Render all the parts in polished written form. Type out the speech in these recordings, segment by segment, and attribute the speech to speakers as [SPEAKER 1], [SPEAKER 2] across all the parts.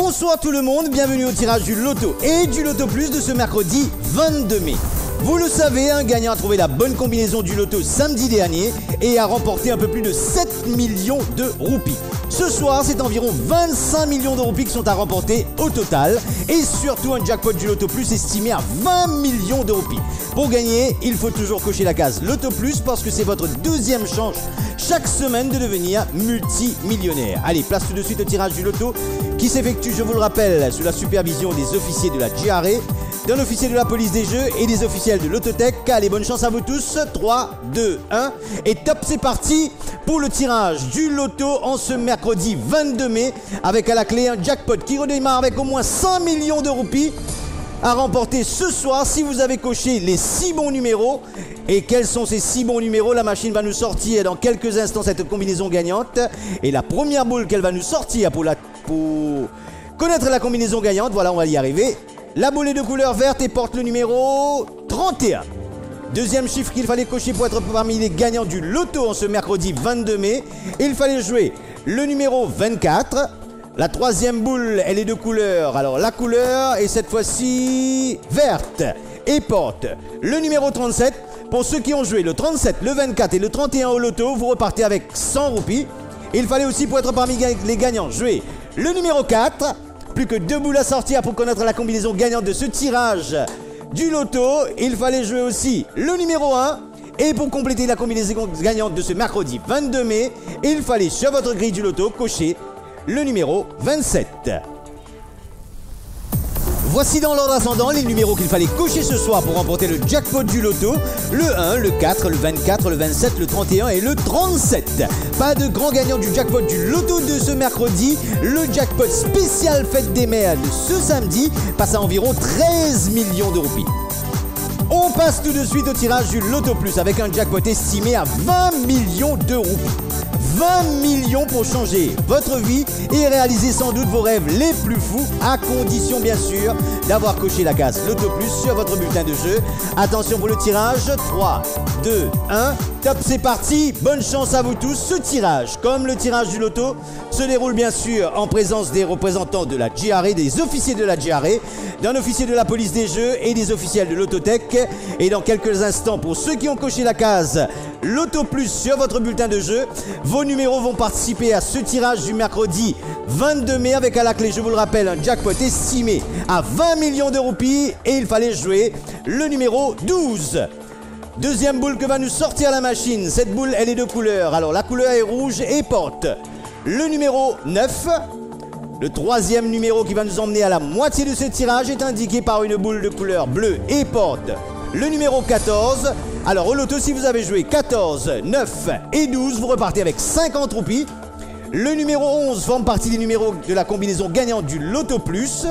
[SPEAKER 1] Bonsoir tout le monde, bienvenue au tirage du Loto et du Loto Plus de ce mercredi 22 mai. Vous le savez, un gagnant a trouvé la bonne combinaison du Loto samedi dernier et a remporté un peu plus de 7 millions de roupies. Ce soir, c'est environ 25 millions de roupies qui sont à remporter au total et surtout un jackpot du Loto Plus estimé à 20 millions de roupies. Pour gagner, il faut toujours cocher la case Loto Plus parce que c'est votre deuxième chance chaque semaine de devenir multimillionnaire. Allez, place tout de suite au tirage du Loto qui s'effectue, je vous le rappelle, sous la supervision des officiers de la GRE, d'un officier de la police des jeux et des officiels de l'Autotech. Allez, bonne chance à vous tous. 3, 2, 1 et top, c'est parti pour le tirage du Loto en ce mercredi 22 mai avec à la clé un jackpot qui redémarre avec au moins 5 millions de roupies à remporter ce soir si vous avez coché les 6 bons numéros. Et quels sont ces 6 bons numéros? La machine va nous sortir dans quelques instants cette combinaison gagnante. Et la première boule qu'elle va nous sortir pour connaître la combinaison gagnante, voilà, on va y arriver. La boule est de couleur verte et porte le numéro 31. Deuxième chiffre qu'il fallait cocher pour être parmi les gagnants du Loto en ce mercredi 22 mai. Il fallait jouer le numéro 24. La troisième boule, elle est de couleur. Alors la couleur est cette fois-ci verte et porte le numéro 37. Pour ceux qui ont joué le 37, le 24 et le 31 au Loto, vous repartez avec 100 roupies. Il fallait aussi pour être parmi les gagnants jouer le numéro 4. Plus que 2 boules à sortir pour connaître la combinaison gagnante de ce tirage du Loto. Il fallait jouer aussi le numéro 1. Et pour compléter la combinaison gagnante de ce mercredi 22 mai, il fallait sur votre grille du Loto cocher le numéro 27. Voici dans l'ordre ascendant les numéros qu'il fallait cocher ce soir pour remporter le jackpot du Loto. Le 1, le 4, le 24, le 27, le 31 et le 37. Pas de grand gagnant du jackpot du Loto de ce mercredi. Le jackpot spécial fête des mères de ce samedi passe à environ 13 millions de roupies. On passe tout de suite au tirage du Loto Plus avec un jackpot estimé à 20 millions de roupies. 20 millions pour changer votre vie et réaliser sans doute vos rêves les plus fous, à condition bien sûr d'avoir coché la case Loto Plus sur votre bulletin de jeu. Attention pour le tirage, 3, 2, 1, top, c'est parti, bonne chance à vous tous. Ce tirage, comme le tirage du Loto, se déroule bien sûr en présence des représentants de la GRE, des officiers de la GRE, d'un officier de la police des jeux et des officiels de l'Autotech. Et dans quelques instants, pour ceux qui ont coché la case Loto Plus sur votre bulletin de jeu, vos numéros vont participer à ce tirage du mercredi 22 mai avec à la clé, je vous le rappelle, un jackpot estimé à 20 millions de roupies et il fallait jouer le numéro 12. Deuxième boule que va nous sortir la machine. Cette boule, elle est de couleur. Alors la couleur est rouge et porte le numéro 9. Le troisième numéro qui va nous emmener à la moitié de ce tirage est indiqué par une boule de couleur bleue et porte le numéro 14. Alors au Loto, si vous avez joué 14, 9 et 12, vous repartez avec 50 roupies. Le numéro 11 forme partie des numéros de la combinaison gagnante du Loto Plus.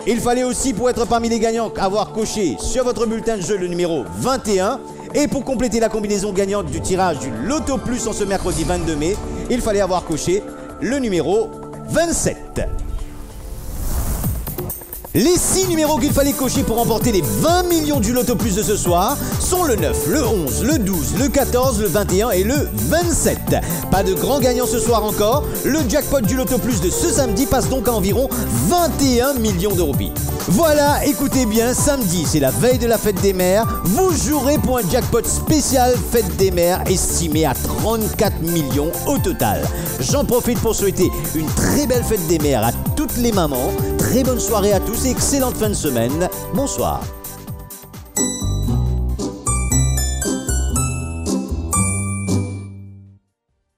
[SPEAKER 1] Il fallait aussi, pour être parmi les gagnants, avoir coché sur votre bulletin de jeu le numéro 21. Et pour compléter la combinaison gagnante du tirage du Loto Plus en ce mercredi 22 mai, il fallait avoir coché le numéro 27. Les 6 numéros qu'il fallait cocher pour remporter les 20 millions du Loto Plus de ce soir sont le 9, le 11, le 12, le 14, le 21 et le 27. Pas de grand gagnant ce soir encore. Le jackpot du Loto Plus de ce samedi passe donc à environ 21 millions de roupies. Voilà, écoutez bien, samedi, c'est la veille de la fête des mères. Vous jouerez pour un jackpot spécial fête des mères estimé à 34 millions au total. J'en profite pour souhaiter une très belle fête des mères à toutes les mamans. Très bonne soirée à tous et excellente fin de semaine. Bonsoir.